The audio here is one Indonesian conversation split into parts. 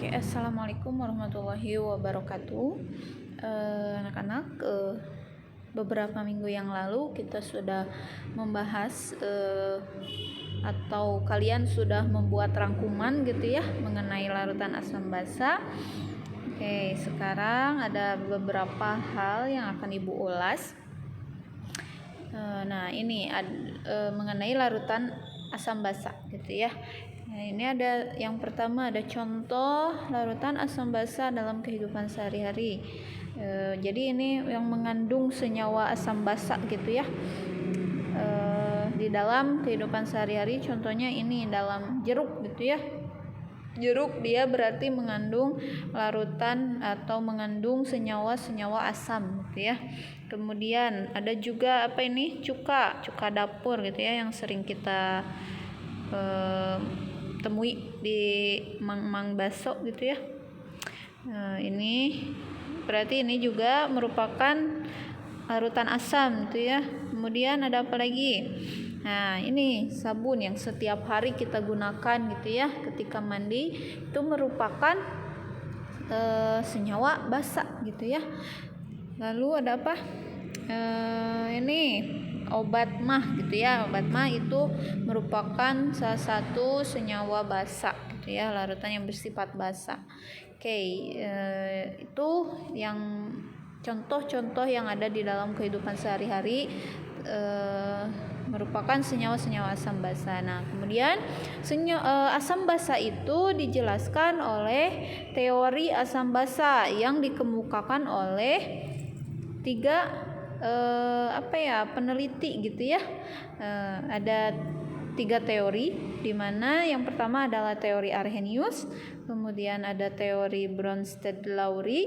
Oke, assalamualaikum warahmatullahi wabarakatuh. Anak-anak, beberapa minggu yang lalu kita sudah membahas atau kalian sudah membuat rangkuman gitu ya mengenai larutan asam basa. Oke, sekarang ada beberapa hal yang akan Ibu ulas. Nah, ini mengenai larutan asam basa gitu ya. Nah, ini ada yang pertama, ada contoh larutan asam basa dalam kehidupan sehari-hari. Jadi ini yang mengandung senyawa asam basa gitu ya. Di dalam kehidupan sehari-hari, contohnya ini dalam jeruk gitu ya. Jeruk dia berarti mengandung larutan atau mengandung senyawa-senyawa asam gitu ya. Kemudian ada juga cuka dapur gitu ya, yang sering kita temui di mang-mang baso gitu ya. Ini berarti ini juga merupakan larutan asam gitu ya. Kemudian ada apa lagi? Nah, ini sabun yang setiap hari kita gunakan gitu ya ketika mandi, itu merupakan senyawa basa gitu ya. Lalu ada apa? Ini obat mah gitu ya. Obat mah itu merupakan salah satu senyawa basa gitu ya, larutan yang bersifat basa. Oke, itu yang contoh-contoh yang ada di dalam kehidupan sehari-hari merupakan senyawa-senyawa asam basa. Nah, kemudian asam basa itu dijelaskan oleh teori asam basa yang dikemukakan oleh tiga peneliti gitu ya. Ada 3 teori, di mana yang pertama adalah teori Arrhenius, kemudian ada teori Bronsted-Lowry,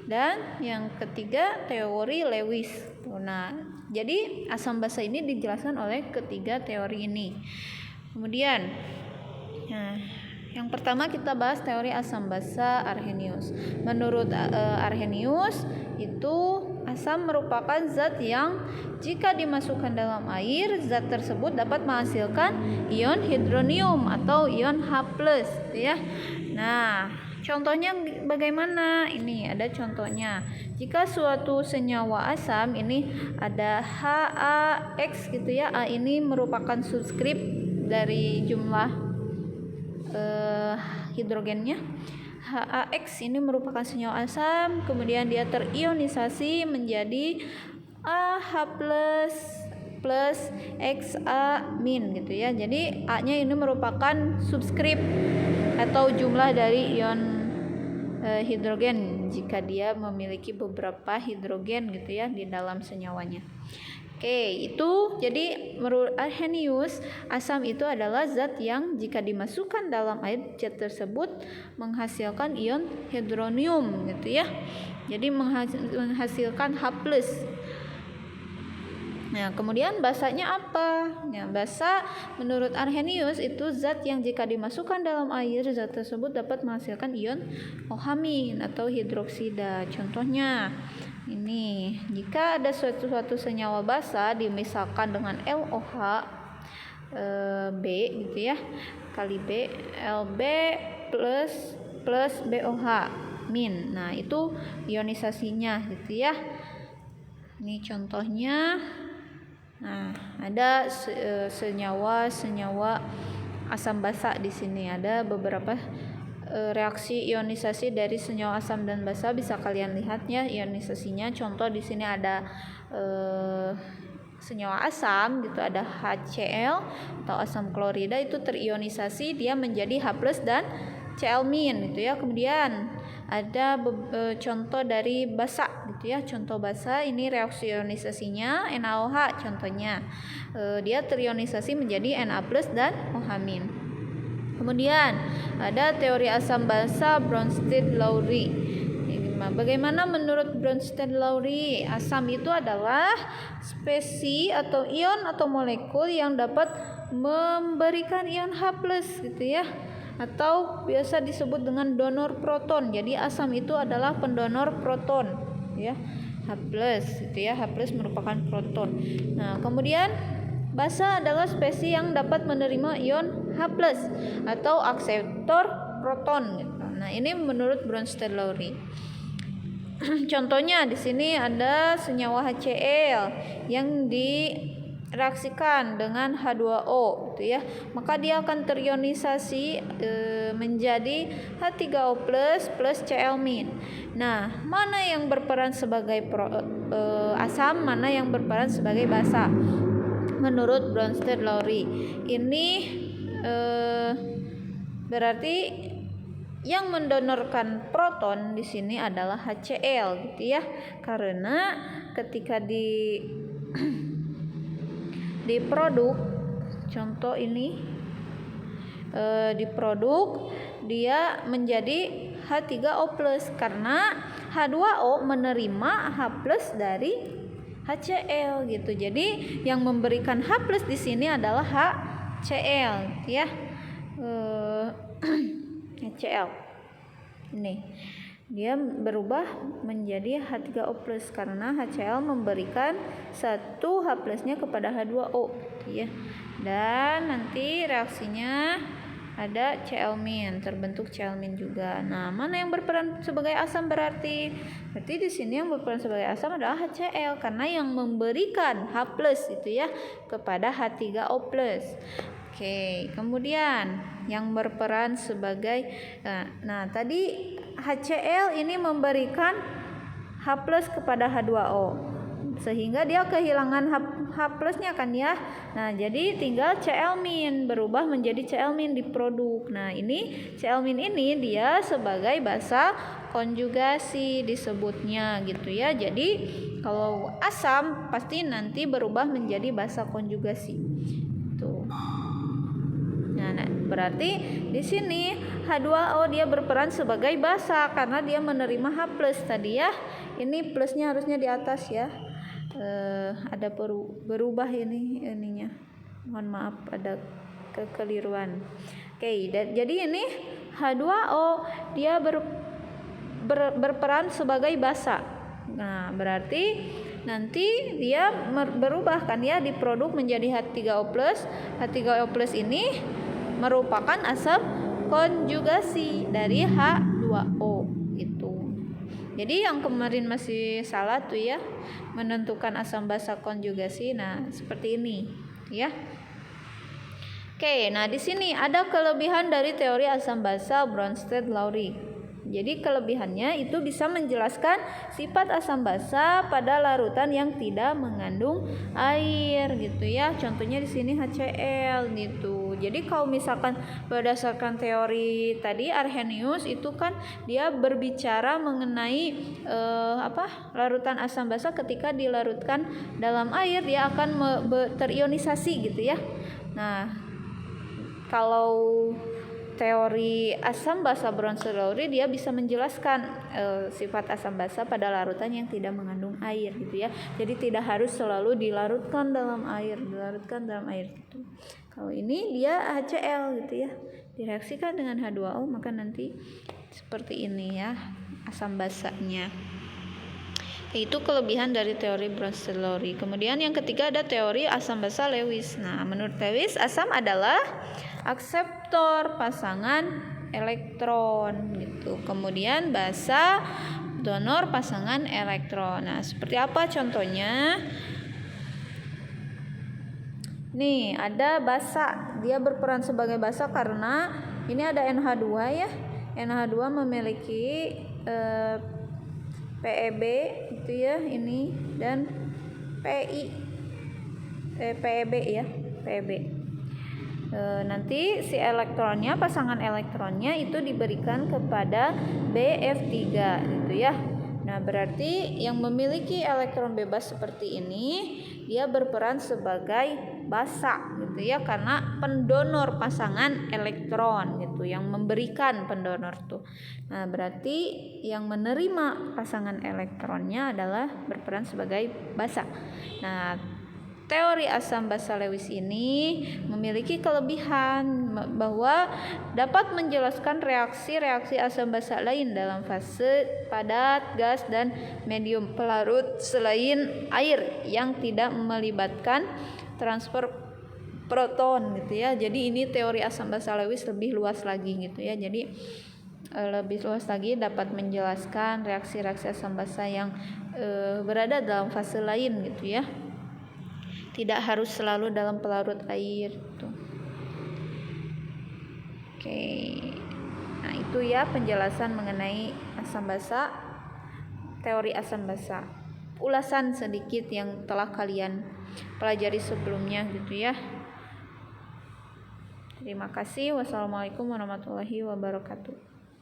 dan yang ketiga teori Lewis. Nah, jadi asam basa ini dijelaskan oleh ketiga teori ini. Kemudian yang pertama kita bahas teori asam basa Arrhenius. Menurut Arrhenius, itu asam merupakan zat yang jika dimasukkan dalam air, zat tersebut dapat menghasilkan ion hidronium atau ion H+, gitu ya. Nah, contohnya bagaimana? Ini ada contohnya. Jika suatu senyawa asam ini ada HAX gitu ya. A ini merupakan subskrip dari jumlah hidrogennya. HAX ini merupakan senyawa asam, kemudian dia terionisasi menjadi AH+ plus XA- gitu ya. Jadi A-nya ini merupakan subskrip atau jumlah dari ion hidrogen jika dia memiliki beberapa hidrogen gitu ya di dalam senyawanya. Oke, itu jadi menurut Arrhenius, asam itu adalah zat yang jika dimasukkan dalam air, zat tersebut menghasilkan ion hidronium gitu ya. Jadi menghasilkan H+. Nah, kemudian basanya apa? Nah, basa menurut Arrhenius itu zat yang jika dimasukkan dalam air, zat tersebut dapat menghasilkan ion OH- atau hidroksida. Contohnya ini, jika ada suatu senyawa basa dimisahkan dengan LOH B gitu ya, kali B, Lb plus BOH min. Nah, itu ionisasinya gitu ya. Ini contohnya. Nah, ada senyawa asam basa di sini. Ada beberapa reaksi ionisasi dari senyawa asam dan basa, bisa kalian lihat ya ionisasinya. Contoh di sini ada senyawa asam gitu, ada HCl atau asam klorida, itu terionisasi dia menjadi H+ dan Cl- gitu ya. Kemudian ada contoh dari basa gitu ya. Contoh basa ini reaksi ionisasinya NaOH contohnya. Dia terionisasi menjadi Na+ dan OH-. Kemudian ada teori asam basa Bronsted-Lowry. Bagaimana menurut Bronsted-Lowry? Asam itu adalah spesies atau ion atau molekul yang dapat memberikan ion H+ gitu ya, atau biasa disebut dengan donor proton. Jadi asam itu adalah pendonor proton ya. H+ gitu ya. H+ merupakan proton. Nah, kemudian basa adalah spesies yang dapat menerima ion H+ atau akseptor proton gitu. Nah, ini menurut Bronsted-Lowry. Contohnya di sini ada senyawa HCl yang direaksikan dengan H2O gitu ya. Maka dia akan terionisasi menjadi H3O+ plus Cl-. Nah, mana yang berperan sebagai asam, mana yang berperan sebagai basa? Menurut Bronsted-Lowry. Ini berarti yang mendonorkan proton di sini adalah HCl gitu ya. Karena ketika diproduk, contoh ini diproduk, dia menjadi H3O+ karena H2O menerima H+ dari HCl gitu. Jadi yang memberikan H+ di sini adalah HCl ya. HCl ini dia berubah menjadi H3O+ karena HCl memberikan satu H+-nya kepada H2O ya. Dan nanti reaksinya ada Cl-, terbentuk Cl- juga. Nah, mana yang berperan sebagai asam berarti di sini yang berperan sebagai asam adalah HCl karena yang memberikan H+ itu ya kepada H3O+. Oke, kemudian yang berperan sebagai tadi HCl ini memberikan H+ kepada H2O sehingga dia kehilangan H+-nya kan ya. Nah, jadi tinggal Cl- berubah menjadi Cl- diproduk. Nah, ini Cl- ini dia sebagai basa konjugasi disebutnya gitu ya. Jadi kalau asam pasti nanti berubah menjadi basa konjugasi. Tuh. Nah, berarti di sini H2O dia berperan sebagai basa karena dia menerima H+ tadi ya. Ini plusnya harusnya di atas ya. Ada berubah ininya. Mohon maaf ada kekeliruan. Oke, jadi ini H2O dia berperan sebagai basa. Nah, berarti nanti dia berubah kan ya, diproduk menjadi H3O+. H3O+ ini merupakan asam konjugasi dari H2O itu. Jadi yang kemarin masih salah tuh ya, menentukan asam basa konjugasi. Nah, seperti ini ya. Oke, nah di sini ada kelebihan dari teori asam basa Bronsted-Lowry. Jadi kelebihannya itu bisa menjelaskan sifat asam basa pada larutan yang tidak mengandung air gitu ya. Contohnya di sini HCl gitu. Jadi kalau misalkan berdasarkan teori tadi Arrhenius itu kan dia berbicara mengenai larutan asam basa ketika dilarutkan dalam air dia akan terionisasi gitu ya. Nah, kalau teori asam basa Bronsted-Lowry dia bisa menjelaskan sifat asam basa pada larutan yang tidak mengandung air gitu ya. Jadi tidak harus selalu dilarutkan dalam air gitu. Kalau ini dia HCl gitu ya, direaksikan dengan H2O maka nanti seperti ini ya asam basanya. Itu kelebihan dari teori Bronsted-Lowry. Kemudian yang ketiga ada teori asam basa Lewis. Nah, menurut Lewis asam adalah akseptor pasangan elektron gitu. Kemudian basa donor pasangan elektron. Nah, seperti apa contohnya? Nih, ada basa. Dia berperan sebagai basa karena ini ada NH2 ya. NH2 memiliki PEB itu ya ini dan PEB ya, PEB. Nanti si elektronnya, pasangan elektronnya itu diberikan kepada BF3 gitu ya. Nah, berarti yang memiliki elektron bebas seperti ini dia berperan sebagai basa gitu ya, karena pendonor pasangan elektron gitu, yang memberikan pendonor tuh. Nah, berarti yang menerima pasangan elektronnya adalah berperan sebagai basa. Nah, teori asam basa Lewis ini memiliki kelebihan bahwa dapat menjelaskan reaksi-reaksi asam basa lain dalam fase padat, gas, dan medium pelarut selain air yang tidak melibatkan transfer proton gitu ya. Jadi ini teori asam basa Lewis lebih luas lagi gitu ya. Jadi lebih luas lagi dapat menjelaskan reaksi-reaksi asam basa yang berada dalam fase lain gitu ya. Tidak harus selalu dalam pelarut air gitu. Oke. Nah, itu ya penjelasan mengenai asam basa, teori asam basa. Ulasan sedikit yang telah kalian pelajari sebelumnya gitu ya. Terima kasih. Wassalamualaikum warahmatullahi wabarakatuh.